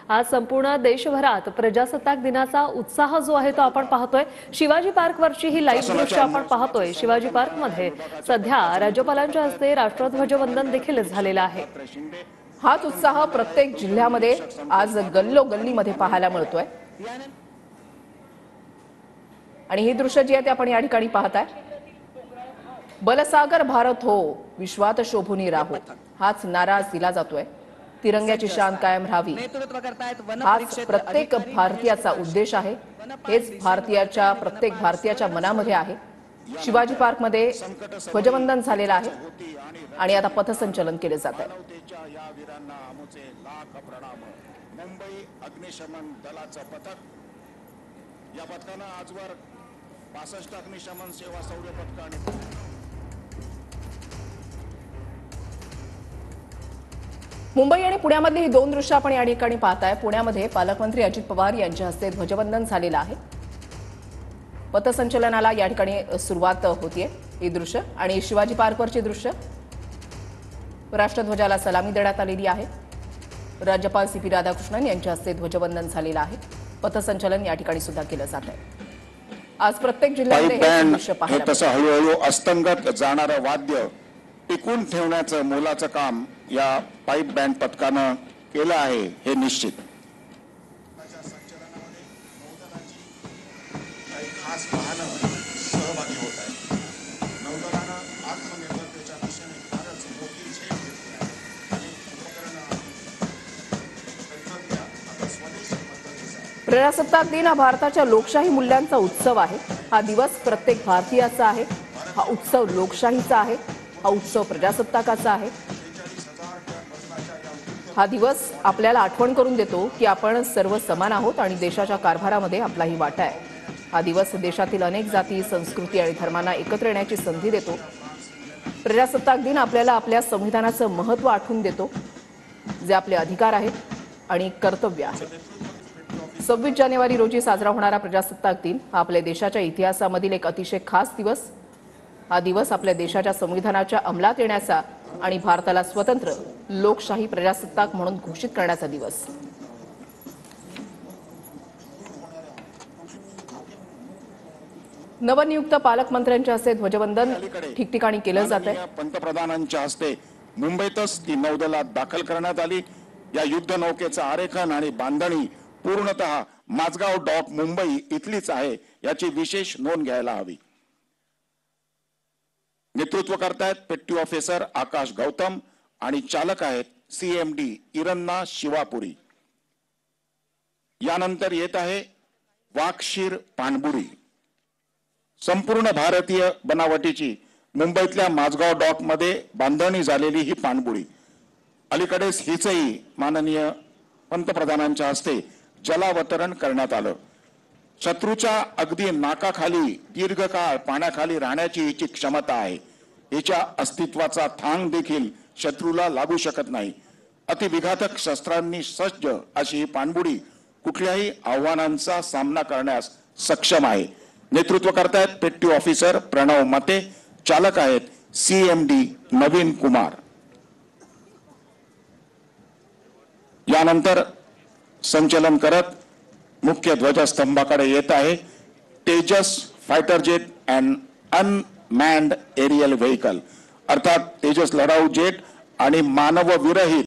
आज संपूर्ण देशभरात प्रजासत्ताक दिनाचा उत्साह जो आहे तो आपण पाहतोय। शिवाजी पार्कवरची ही लाईव्ह दृश्य आपण पाहतोय। शिवाजी पार्कमध्ये सध्या राज्यपालांच्या हस्ते राष्ट्रध्वज वंदन देखील झालेलं आहे। हाच उत्साह प्रत्येक जिल्ह्यामध्ये आज गल्लोगल्लीमध्ये पाहायला मिळतोय आणि ही दृश्य जी आहे ते आपण या ठिकाणी पाहताय। बलसागर भारत हो, विश्वात शोभूनी राहो, हाच नारा दिला जातोय। तिरंग्याची शान कायम राहावी, हाच प्रत्येक भारतीयाचा उद्देश आहे। हेच प्रत्येक भारतीयाच्या मनामध्ये आहे। शिवाजी पार्कमध्ये ध्वजवंदन झालेलं आहे आणि आता पथसंचलन केले जात आहे। मुंबई अग्निशमन दलाचं पथक, या पथकानं आजवर 65 अग्निशमन सेवा शौर्य पथकाने मुंबई आणि पुण्यामधली ही दोन दृश्य आपण या ठिकाणी पाहताय। पुण्यामध्ये पालकमंत्री अजित पवार यांच्या हस्ते ध्वजवंदन झालेलं आहे। पथसंचलनाला या ठिकाणी सुरुवात होतीये। ही दृश्य आणि शिवाजी पार्कवरची दृश्य, राष्ट्रध्वजाला सलामी देण्यात आलेली आहे। राज्यपाल CP राधाकृष्णन यांच्या हस्ते ध्वजवंदन झालेलं आहे। पथसंचलन या ठिकाणी सुद्धा केलं जात आहे। आज प्रत्येक जिल्ह्यामध्ये हे दृश्य पाहायला तसं हळूहळू अस्तंगत जाणारं वाद्य टिकून ठेवण्याचं मोलाचं काम या पाईप बँड पथकानं केलं आहे हे निश्चित। खास वाहनं सहभागी होत आहेत। नौदलानं आत्मनिर्भरतेच्या दिशेने फारच मोठी झेप घेतली आहे आणि उपकरणं आता स्वदेशी पद्धतीचा आहे। प्रजासत्ताक दिन हा भारताच्या लोकशाही मूल्यांचा उत्सव आहे। हा दिवस प्रत्येक भारतीयाचा आहे। हा उत्सव लोकशाहीचा आहे। हा उत्सव प्रजासत्ताकाचा आहे। हा दिवस आपल्याला आठवण करून देतो की आपण सर्व समान आहोत आणि देशाच्या कारभारामध्ये आपलाही वाटा आहे। हा दिवस देशातील अनेक जाती, संस्कृती आणि धर्मांना एकत्र येण्याची संधी देतो। प्रजासत्ताक दिन आपल्याला आपल्या संविधानाचं महत्त्व आठवून देतो, जे आपले अधिकार आहेत आणि कर्तव्य आहे। 26 जानेवारी रोजी साजरा होणारा प्रजासत्ताक दिन हा आपल्या देशाच्या इतिहासामधील एक अतिशय खास दिवस। हा दिवस आपल्या देशाच्या संविधानाच्या अंमलात येण्याचा आणि भारताला स्वतंत्र लोकशाही प्रजासत्ताक म्हणून घोषित करण्याचा दिवस। नवनियुक्त पालकमंत्र्यांच्या हस्ते ध्वजवंदन ठिकठिकाणी केलं जात आहे। पंतप्रधानांच्या हस्ते मुंबईतच ती नौदलात दाखल करण्यात आली। या युद्ध नौकेचं आरेखन आणि बांधणी पूर्णतः माझगाव डॉक मुंबई इथलीच आहे, याची विशेष नोंद घ्यायला हवी। नेतृत्व करतायत पेट्टी ऑफिसर आकाश गौतम आणि चालक आहेत CMD इरन्ना शिवापुरी। यानंतर येत आहे वाक्षीर पाणबुडी। संपूर्ण भारतीय बनावटीची मुंबईतल्या माझगाव डॉक मध्ये बांधणी झालेली ही पाणबुडी अलीकडेच हिचही माननीय पंतप्रधानांच्या हस्ते जलावतरण करण्यात आलं। शत्रूच्या अगदी नाकाखाली दीर्घकाळ पाण्याखाली राहण्याची हिची क्षमता आहे। हिच्या अस्तित्वाचा थांग देखील शत्रूला लागू शकत नाही। अतिविघातक शस्त्रांनी सज्ज अशी ही पाणबुडी कुठल्याही आव्हानांचा सामना करण्यास सक्षम आहे। नेतृत्व करतायत पेट्टी ऑफिसर प्रणव मते, चालक आहेत CMD नवीन कुमार। यानंतर संचलन करत मुख्य ध्वजस्तंभाकडे येत आहे Tejas fighter jet and unmanned aerial vehicle, अर्थात तेजस लढाऊ जेट आणि मानवविरहित